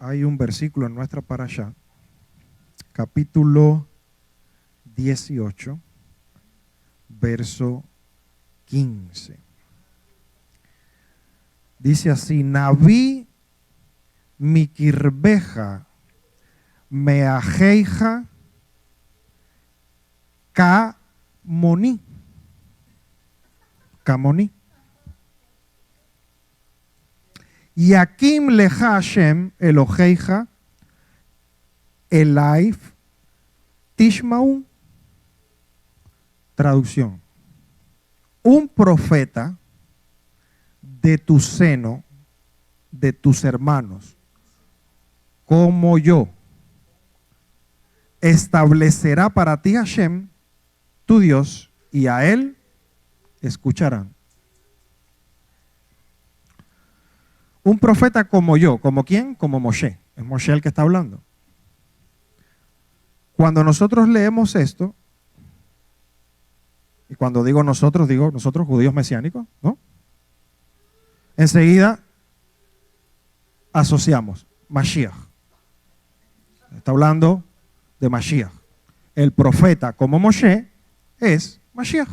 hay un versículo en nuestra parashá, capítulo 18, verso 15. Dice así: Naví mikirbeja meajeija kamoni. Kamoni. Yakim leja Hashem Eloheija Elaif Tishmau. Traducción: un profeta de tu seno, de tus hermanos, como yo, establecerá para ti Hashem, tu Dios, y a él escucharán. Un profeta como yo, ¿como quién? Como Moshe. Es Moshe el que está hablando. Cuando nosotros leemos esto, y cuando digo nosotros judíos mesiánicos, ¿no? Enseguida asociamos Mashiach. Está hablando de Mashiach. El profeta como Moshe es Mashiach.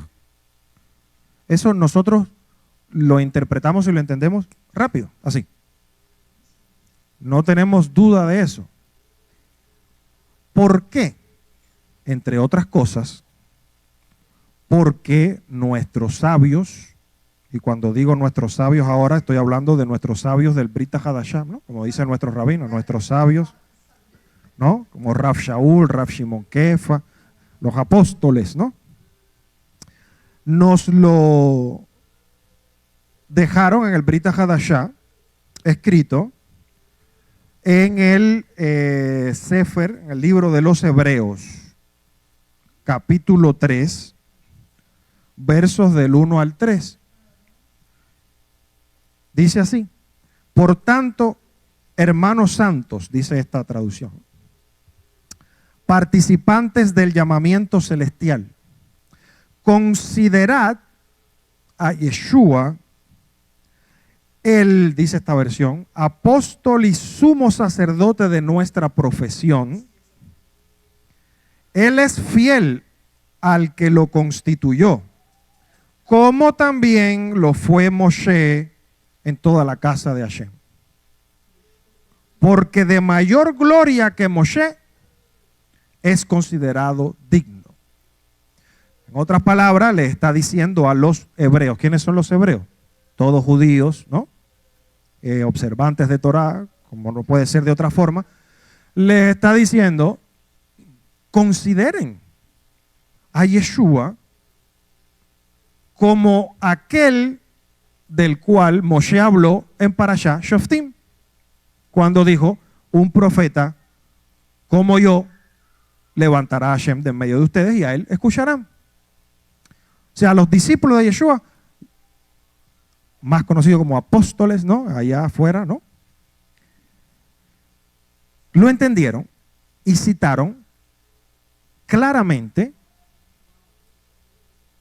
Eso nosotros lo interpretamos y lo entendemos rápido, así. No tenemos duda de eso. ¿Por qué? Entre otras cosas, porque nuestros sabios, y cuando digo nuestros sabios ahora estoy hablando de nuestros sabios del Brit Hadashah, ¿no? Como dicen nuestros rabinos, nuestros sabios, ¿no? Como Rav Shaul, Rav Shimon Kefa, los apóstoles, ¿no? Nos lo dejaron en el Brit Hadashah escrito en el Sefer, en el libro de los Hebreos, capítulo 3, versos del 1 al 3. Dice así: por tanto, hermanos santos, dice esta traducción, participantes del llamamiento celestial, considerad a Yeshua, él, dice esta versión, apóstol y sumo sacerdote de nuestra profesión. Él es fiel al que lo constituyó, como también lo fue Moshe en toda la casa de Hashem. Porque de mayor gloria que Moshe es considerado digno. En otras palabras, le está diciendo a los hebreos. ¿Quiénes son los hebreos? Todos judíos, ¿no? Observantes de Torah, como no puede ser de otra forma. Le está diciendo: consideren a Yeshua como aquel del cual Moshe habló en Parashá Shoftim, cuando dijo: un profeta como yo levantará a Hashem de en medio de ustedes y a él escucharán. O sea, los discípulos de Yeshua, más conocidos como apóstoles, ¿no? Allá afuera, ¿no? Lo entendieron y citaron claramente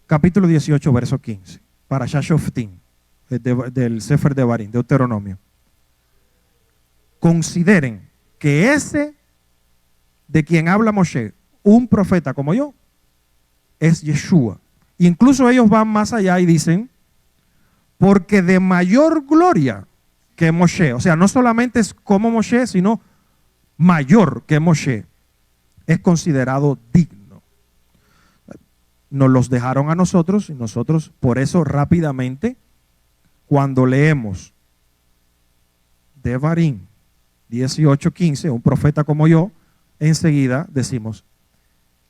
capítulo 18, verso 15, Parashá Shoftim, del Sefer de Barín, Deuteronomio. Consideren que ese de quien habla Moshe, un profeta como yo, es Yeshua. Incluso ellos van más allá y dicen: porque de mayor gloria que Moshe, o sea, no solamente es como Moshe, sino mayor que Moshe, es considerado digno. Nos los dejaron a nosotros y nosotros, por eso rápidamente, cuando leemos Devarim 18:15, un profeta como yo, enseguida decimos: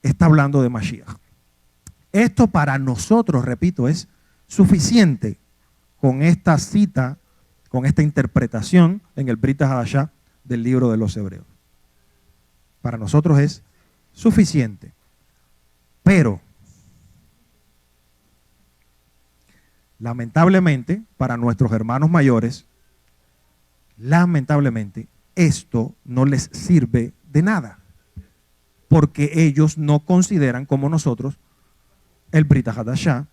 está hablando de Mashiach. Esto para nosotros, repito, es suficiente con esta cita, con esta interpretación en el Brit Hadashah del libro de los Hebreos. Para nosotros es suficiente. Pero, lamentablemente, para nuestros hermanos mayores, lamentablemente, esto no les sirve de nada, porque ellos no consideran como nosotros el Brit Hadashah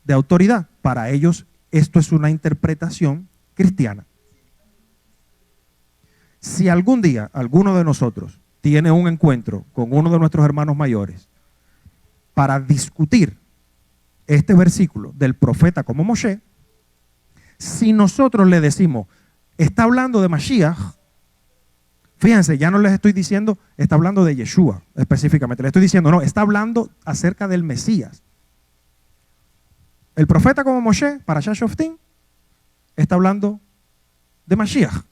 de autoridad. Para ellos esto es una interpretación cristiana. Si algún día alguno de nosotros tiene un encuentro con uno de nuestros hermanos mayores para discutir este versículo del profeta como Moshe, si nosotros le decimos, está hablando de Mashiach, fíjense, ya no les estoy diciendo, está hablando de Yeshua específicamente, le estoy diciendo, no, está hablando acerca del Mesías. El profeta como Moshe, para Shoftim, está hablando de Mashiach.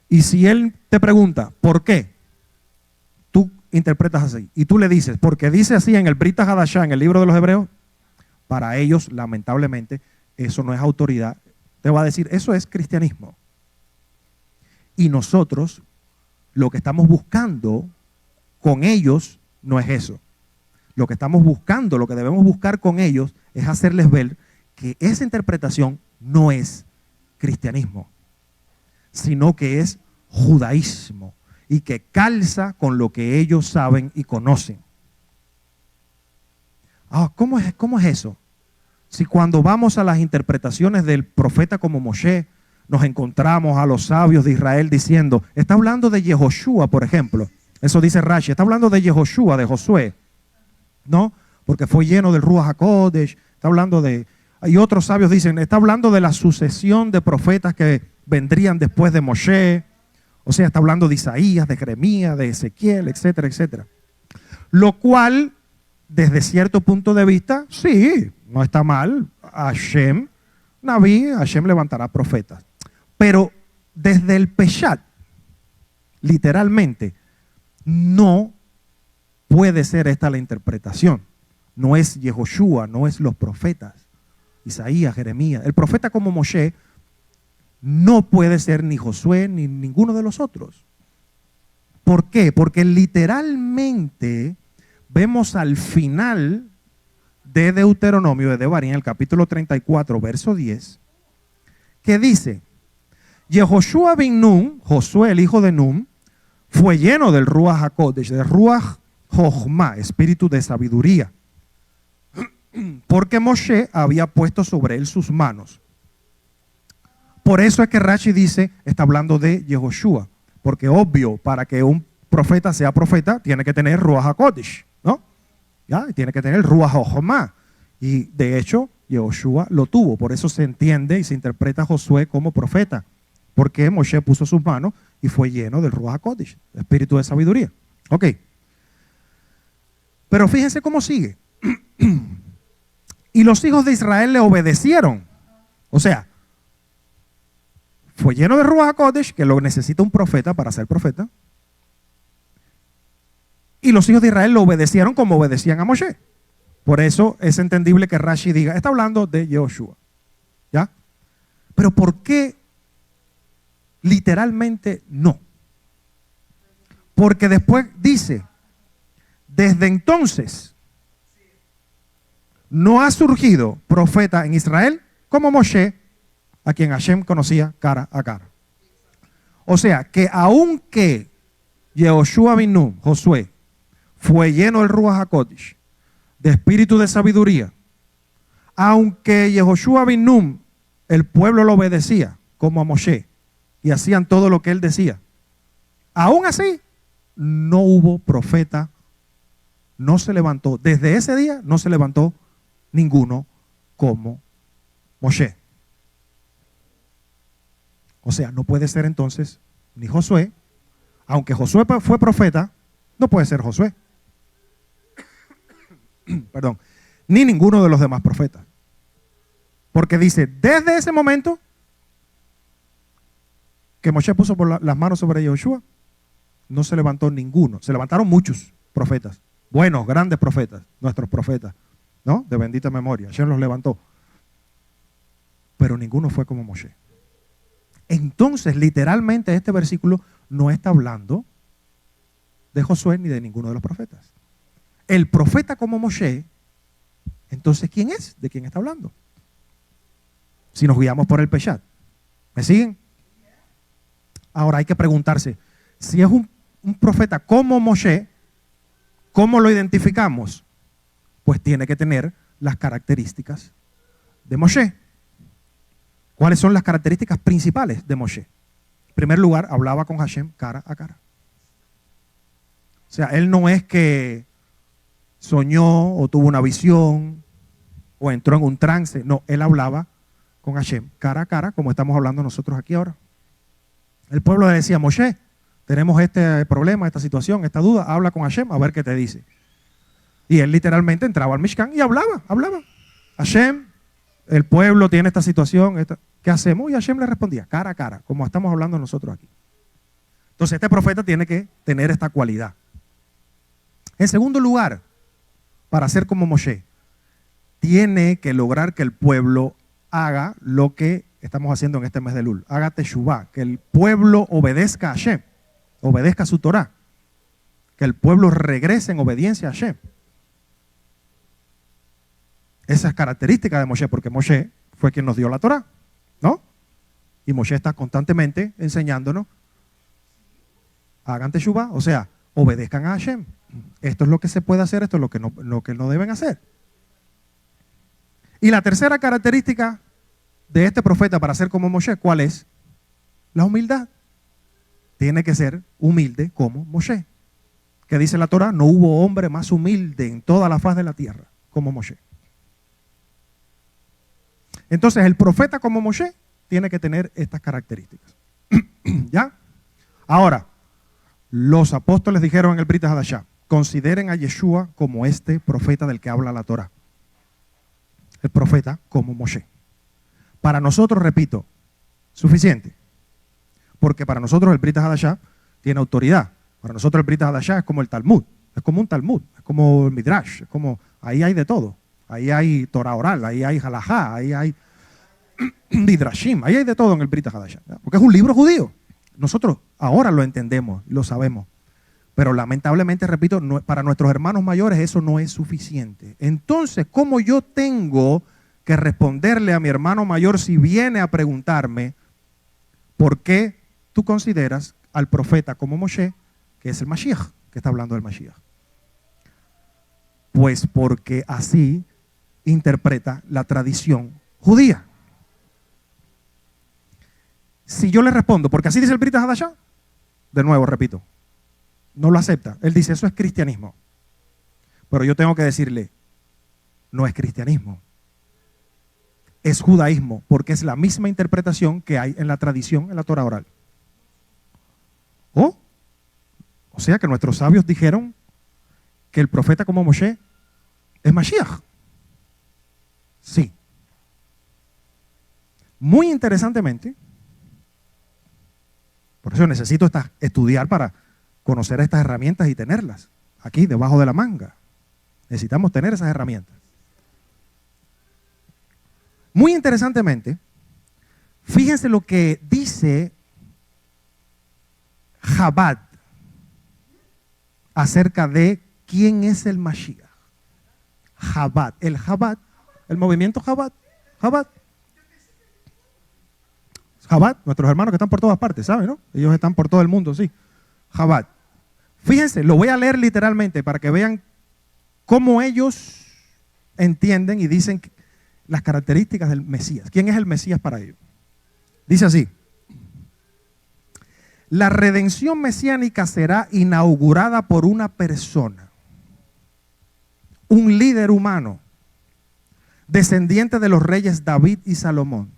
Y si él te pregunta, ¿por qué? Tú interpretas así. Y tú le dices, porque dice así en el Brit Hadashah, en el libro de los Hebreos, para ellos, lamentablemente, eso no es autoridad. Te va a decir, eso es cristianismo. Y nosotros, lo que estamos buscando con ellos, no es eso. Lo que estamos buscando, lo que debemos buscar con ellos, es hacerles ver que esa interpretación no es cristianismo, sino que es judaísmo y que calza con lo que ellos saben y conocen. ¿Cómo es eso? Si cuando vamos a las interpretaciones del profeta como Moshe, nos encontramos a los sabios de Israel diciendo, está hablando de Yehoshua, por ejemplo. Eso dice Rashi, está hablando de Yehoshua, de Josué, ¿no? Porque fue lleno del Ruach HaKodesh, está hablando de... Y otros sabios dicen, está hablando de la sucesión de profetas que vendrían después de Moshe. O sea, está hablando de Isaías, de Jeremías, de Ezequiel, etcétera, etcétera. Lo cual, desde cierto punto de vista, sí, no está mal. Hashem, Naví, Hashem levantará profetas. Pero desde el Peshat, literalmente, no puede ser esta la interpretación. No es Yehoshua, no es los profetas. Isaías, Jeremías. El profeta como Moshe no puede ser ni Josué ni ninguno de los otros. ¿Por qué? Porque literalmente vemos al final de Deuteronomio, de Devarim, el capítulo 34, verso 10, que dice, Yehoshua bin Nun, Josué el hijo de Nun, fue lleno del Ruach HaKodesh, del Ruach Jochma, espíritu de sabiduría, porque Moshe había puesto sobre él sus manos. Por eso es que Rashi dice, está hablando de Yehoshua, porque obvio, para que un profeta sea profeta, tiene que tener Ruach HaKodesh, ¿no? ¿Ya? Y tiene que tener Ruach Jochma. Y de hecho, Yehoshua lo tuvo, por eso se entiende y se interpreta a Josué como profeta, porque Moshe puso sus manos y fue lleno del Ruach HaKodesh, espíritu de sabiduría. Ok. Pero fíjense cómo sigue. Y los hijos de Israel le obedecieron. O sea, fue lleno de Ruach HaKodesh, que lo necesita un profeta para ser profeta. Y los hijos de Israel lo obedecieron como obedecían a Moshe. Por eso es entendible que Rashi diga, está hablando de Yehoshua. ¿Ya? Pero ¿por qué literalmente no? Porque después dice, desde entonces no ha surgido profeta en Israel como Moshe, a quien Hashem conocía cara a cara. O sea, que aunque Yehoshua bin Nun, Josué, fue lleno del Ruach HaKodesh, de espíritu de sabiduría, aunque Yehoshua bin Nun, el pueblo lo obedecía como a Moshe, y hacían todo lo que él decía, aún así, no hubo profeta, no se levantó, desde ese día no se levantó ninguno como Moshe. O sea, no puede ser entonces ni Josué, aunque Josué fue profeta, no puede ser Josué. Perdón, ni ninguno de los demás profetas. Porque dice, desde ese momento que Moshe puso las manos sobre Yehoshua, no se levantó ninguno. Se levantaron muchos profetas, buenos, grandes profetas, nuestros profetas, ¿no? De bendita memoria. Hashem los levantó. Pero ninguno fue como Moshe. Entonces, literalmente, este versículo no está hablando de Josué ni de ninguno de los profetas. El profeta como Moshe, entonces, ¿quién es? ¿De quién está hablando? Si nos guiamos por el Peshat. ¿Me siguen? Ahora hay que preguntarse, si es un profeta como Moshe, ¿cómo lo identificamos? Pues tiene que tener las características de Moshe. ¿Cuáles son las características principales de Moshe? En primer lugar, hablaba con Hashem cara a cara. O sea, él no es que soñó o tuvo una visión o entró en un trance. No, él hablaba con Hashem cara a cara, como estamos hablando nosotros aquí ahora. El pueblo le decía: Moshe, tenemos este problema, esta situación, esta duda, habla con Hashem a ver qué te dice. Y él literalmente entraba al Mishkan y hablaba. Hashem, el pueblo tiene esta situación, ¿qué hacemos? Y Hashem le respondía cara a cara, como estamos hablando nosotros aquí. Entonces este profeta tiene que tener esta cualidad. En segundo lugar, para ser como Moshe, tiene que lograr que el pueblo haga lo que estamos haciendo en este mes de Elul. Haga teshuvá, que el pueblo obedezca a Hashem, obedezca a su Torah, que el pueblo regrese en obediencia a Hashem. Esa es característica de Moshe, porque Moshe fue quien nos dio la Torah, ¿no? Y Moshe está constantemente enseñándonos: hagan teshuvá, o sea, obedezcan a Hashem. Esto es lo que se puede hacer, esto es lo que no deben hacer. Y la tercera característica de este profeta para ser como Moshe, ¿cuál es? La humildad. Tiene que ser humilde como Moshe. ¿Qué dice la Torah? No hubo hombre más humilde en toda la faz de la tierra como Moshe. Entonces el profeta como Moshe tiene que tener estas características. ¿Ya? Ahora, los apóstoles dijeron en el Brit Hadashah: consideren a Yeshua como este profeta del que habla la Torah. El profeta como Moshe. Para nosotros, repito, suficiente. Porque para nosotros el Brit Hadashah tiene autoridad. Para nosotros el Brit Hadashah es como el Talmud. Es como un Talmud, es como el Midrash, es como, ahí hay de todo. Ahí hay Torah oral, ahí hay halajá, ahí hay Midrashim, ahí hay de todo en el Brit Hadashah. Porque es un libro judío. Nosotros ahora lo entendemos, lo sabemos. Pero lamentablemente, repito, para nuestros hermanos mayores eso no es suficiente. Entonces, ¿cómo yo tengo que responderle a mi hermano mayor si viene a preguntarme por qué tú consideras al profeta como Moshe, que es el Mashiach, que está hablando del Mashiach? Pues porque así interpreta la tradición judía. Si yo le respondo, porque así dice el Brit Hadashah, de nuevo, repito, no lo acepta. Él dice: eso es cristianismo. Pero yo tengo que decirle: no es cristianismo. Es judaísmo, porque es la misma interpretación que hay en la tradición, en la Torah oral. O sea que nuestros sabios dijeron que el profeta como Moshe es Mashiach. Sí. Muy interesantemente, por eso necesito estudiar para conocer estas herramientas y tenerlas aquí debajo de la manga. Necesitamos tener esas herramientas. Muy interesantemente, fíjense lo que dice Chabad acerca de quién es el Mashiach. Chabad, el movimiento Chabad, nuestros hermanos que están por todas partes, ¿saben, no? Ellos están por todo el mundo, sí. Chabad. Fíjense, lo voy a leer literalmente para que vean cómo ellos entienden y dicen las características del Mesías. ¿Quién es el Mesías para ellos? Dice así: la redención mesiánica será inaugurada por una persona, un líder humano, descendiente de los reyes David y Salomón,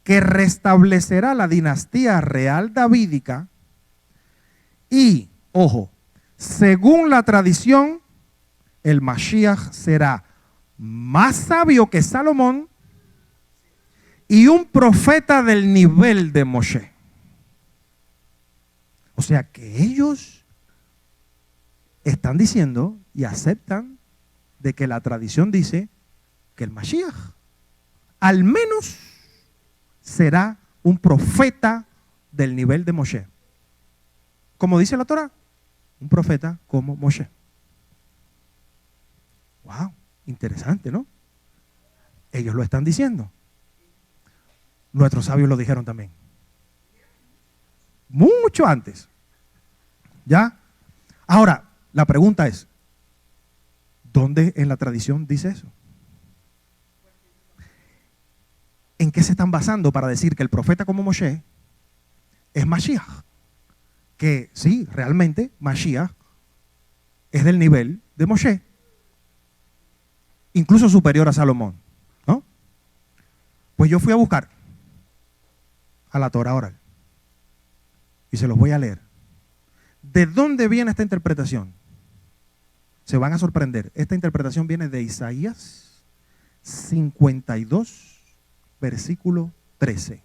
que restablecerá la dinastía real davídica y, ojo, según la tradición, el Mashiach será más sabio que Salomón y un profeta del nivel de Moshe. O sea que ellos están diciendo y aceptan de que la tradición dice que el Mashiach al menos será un profeta del nivel de Moshe. Como dice la Torah, un profeta como Moshe. Wow, interesante, ¿no? Ellos lo están diciendo. Nuestros sabios lo dijeron también. Mucho antes. ¿Ya? Ahora, la pregunta es, ¿dónde en la tradición dice eso? ¿En qué se están basando para decir que el profeta como Moshe es Mashiach. Que sí, realmente Mashiach es del nivel de Moshe, incluso superior a Salomón, ¿no? Pues yo fui a buscar a la Torah oral y se los voy a leer. ¿De dónde viene esta interpretación? Se van a sorprender. Esta interpretación viene de Isaías 52, versículo 13.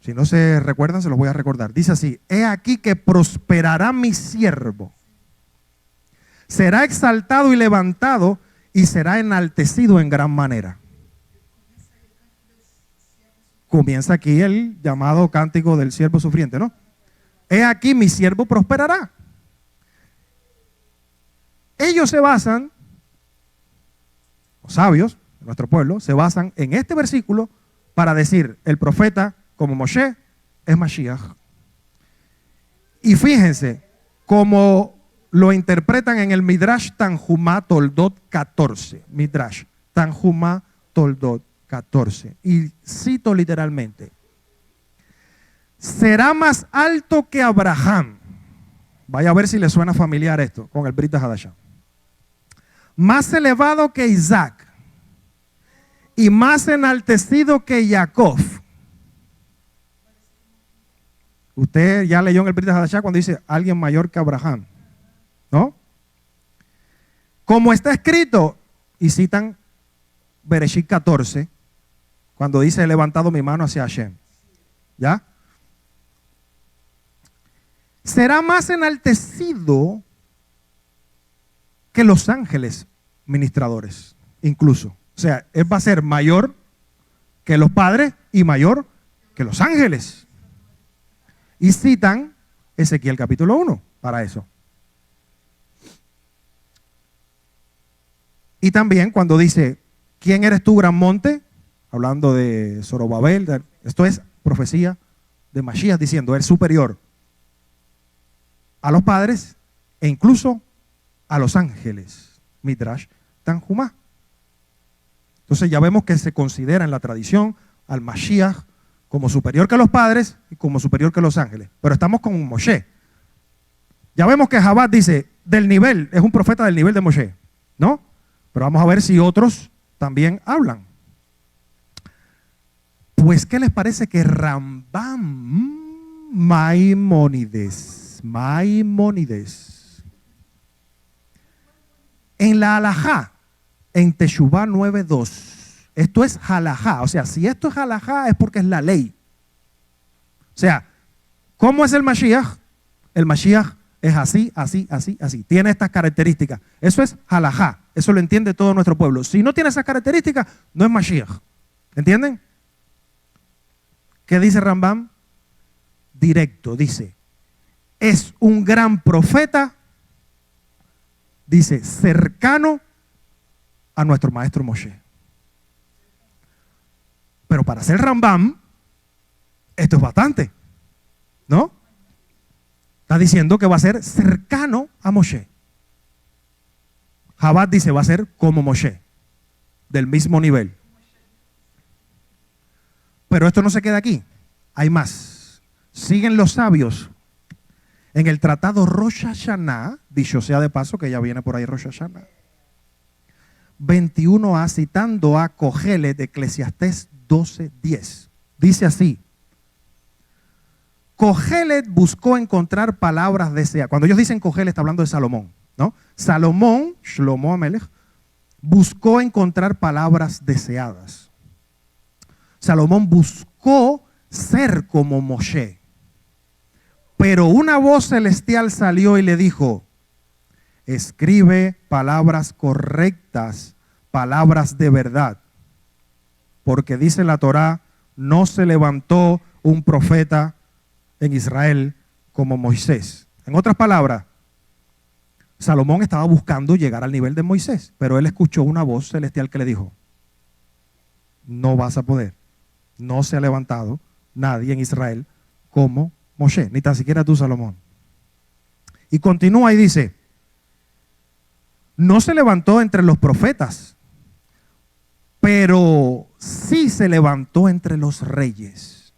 Si no se recuerdan, se los voy a recordar. Dice así: he aquí que prosperará mi siervo, será exaltado y levantado, y será enaltecido en gran manera. Comienza aquí el llamado cántico del siervo sufriente, ¿no? He aquí mi siervo prosperará. Ellos se basan, los sabios de nuestro pueblo, se basan en este versículo para decir: el profeta, como Moshe, es Mashiach. Y fíjense cómo lo interpretan en el Midrash Tanjumá Toldot 14. Midrash Tanjumá Toldot 14. Y cito literalmente: será más alto que Abraham. Vaya a ver si le suena familiar esto con el Brit Hadashah. Más elevado que Isaac y más enaltecido que Jacob. Usted ya leyó en el Brit Hadashah cuando dice alguien mayor que Abraham, ¿no? Como está escrito, y citan Bereshit 14, cuando dice: he levantado mi mano hacia Hashem. ¿Ya? Será más enaltecido que los ángeles ministradores, incluso. O sea, él va a ser mayor que los padres y mayor que los ángeles. Y citan Ezequiel capítulo 1 para eso. Y también cuando dice: ¿quién eres tú, gran monte? Hablando de Zorobabel. Esto es profecía de Mashiach diciendo: es superior a los padres e incluso a los ángeles. Midrash Tanjumá. Entonces ya vemos que se considera en la tradición al Mashiach como superior que los padres y como superior que los ángeles. Pero estamos con Moshe. Ya vemos que Jabad dice del nivel, es un profeta del nivel de Moshe, ¿no? Pero vamos a ver si otros también hablan. Pues, ¿qué les parece que Rambam Maimónides, en la Halajá, en Teshuvá 9.2, esto es halajá, o sea, si esto es halajá es porque es la ley. O sea, ¿cómo es el Mashiach? El Mashiach es así, así, así, así. Tiene estas características. Eso es halajá, eso lo entiende todo nuestro pueblo. Si no tiene esas características, no es Mashiach. ¿Entienden? ¿Qué dice Rambam? Directo, dice: es un gran profeta, dice, cercano a nuestro maestro Moshe. Pero para ser Rambam, esto es bastante, ¿no? Está diciendo que va a ser cercano a Moshe. Jabad dice: va a ser como Moshe, del mismo nivel. Pero esto no se queda aquí, hay más. Siguen los sabios en el tratado Rosh Hashanah, dicho sea de paso que ya viene por ahí Rosh Hashanah 21a, citando a Cogelet de Eclesiastés 12:10. Dice así: Cogelet buscó encontrar palabras deseadas. Cuando ellos dicen Cogelet, está hablando de Salomón, ¿no? Salomón, Shlomo Amelech, buscó encontrar palabras deseadas. Salomón buscó ser como Moshe. Pero una voz celestial salió y le dijo: escribe palabras correctas, palabras de verdad. Porque dice la Torá: no se levantó un profeta en Israel como Moisés. En otras palabras, Salomón estaba buscando llegar al nivel de Moisés, pero él escuchó una voz celestial que le dijo: no vas a poder. No se ha levantado nadie en Israel como Moshe, ni tan siquiera tú, Salomón. Y continúa y dice: no se levantó entre los profetas, pero sí se levantó entre los reyes.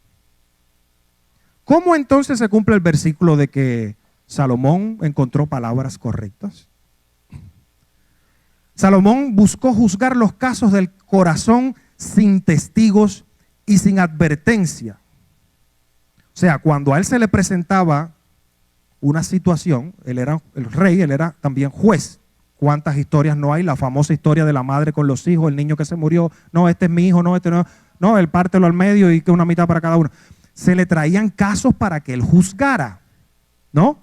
¿Cómo entonces se cumple el versículo de que Salomón encontró palabras correctas? Salomón buscó juzgar los casos del corazón sin testigos y sin advertencia. O sea, cuando a él se le presentaba una situación, él era el rey, él era también juez. ¿Cuántas historias no hay? La famosa historia de la madre con los hijos, el niño que se murió, no, este es mi hijo, no, este no, no, él pártelo al medio y que una mitad para cada uno. Se le traían casos para que él juzgara, ¿no?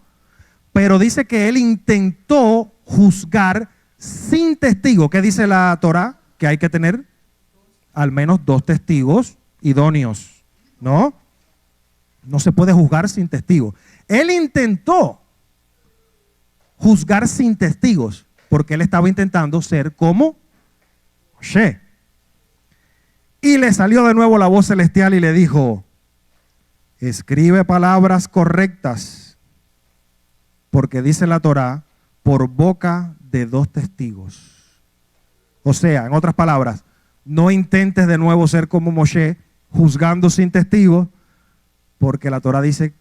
Pero dice que él intentó juzgar sin testigo. ¿Qué dice la Torá? Que hay que tener al menos 2 testigos idóneos, ¿no? No se puede juzgar sin testigos. Él intentó juzgar sin testigos porque él estaba intentando ser como Moshe. Y le salió de nuevo la voz celestial y le dijo: escribe palabras correctas, porque dice la Torá, por boca de 2 testigos. O sea, en otras palabras, no intentes de nuevo ser como Moshe, juzgando sin testigos, porque la Torá dice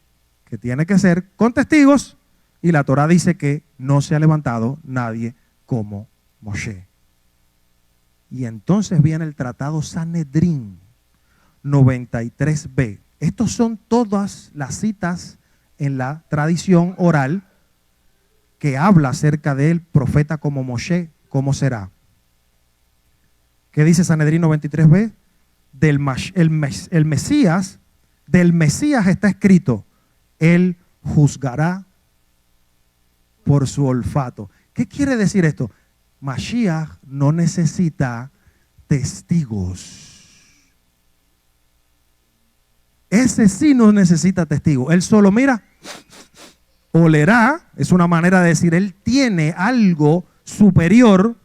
que tiene que ser con testigos, y la Torá dice que no se ha levantado nadie como Moshe. Y entonces viene el tratado Sanedrín 93b. Estos son todas las citas en la tradición oral que habla acerca del profeta como Moshe, cómo será. ¿Qué dice Sanedrín 93b? El Mesías, del Mesías está escrito: él juzgará por su olfato. ¿Qué quiere decir esto? Mashiach no necesita testigos. Ese sí no necesita testigos. Él solo mira, olerá, es una manera de decir, él tiene algo superior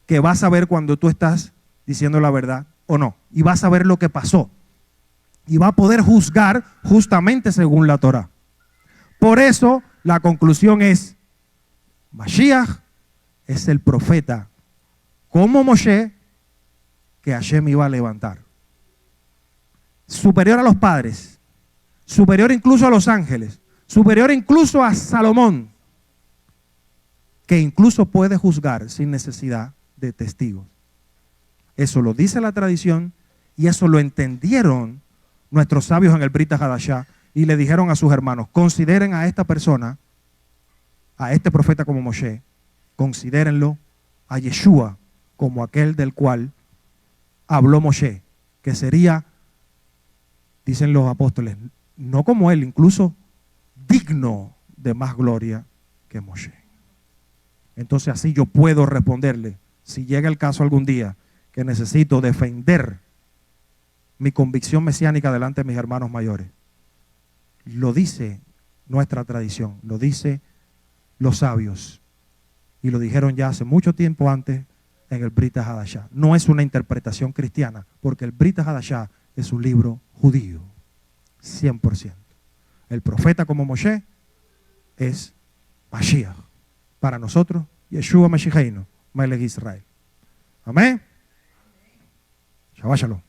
que va a saber cuando tú estás diciendo la verdad o no. Y va a saber lo que pasó. Y va a poder juzgar justamente según la Torá. Por eso la conclusión es: Mashiach es el profeta como Moshe que Hashem iba a levantar. Superior a los padres, superior incluso a los ángeles, superior incluso a Salomón, que incluso puede juzgar sin necesidad de testigos. Eso lo dice la tradición y eso lo entendieron nuestros sabios en el Brit Hadashah y le dijeron a sus hermanos: consideren a esta persona, a este profeta como Moshe, considérenlo a Yeshua como aquel del cual habló Moshe, que sería, dicen los apóstoles, no como él, incluso digno de más gloria que Moshe. Entonces así yo puedo responderle, si llega el caso algún día que necesito defender mi convicción mesiánica delante de mis hermanos mayores. Lo dice nuestra tradición, lo dice los sabios, y lo dijeron ya hace mucho tiempo antes en el Brit Hadashah. No es una interpretación cristiana, porque el Brit Hadashah es un libro judío, 100%. El profeta como Moshe es Mashiach. Para nosotros, Yeshua Mashiachino, Melech Israel. Amén. Shabbat Shalom.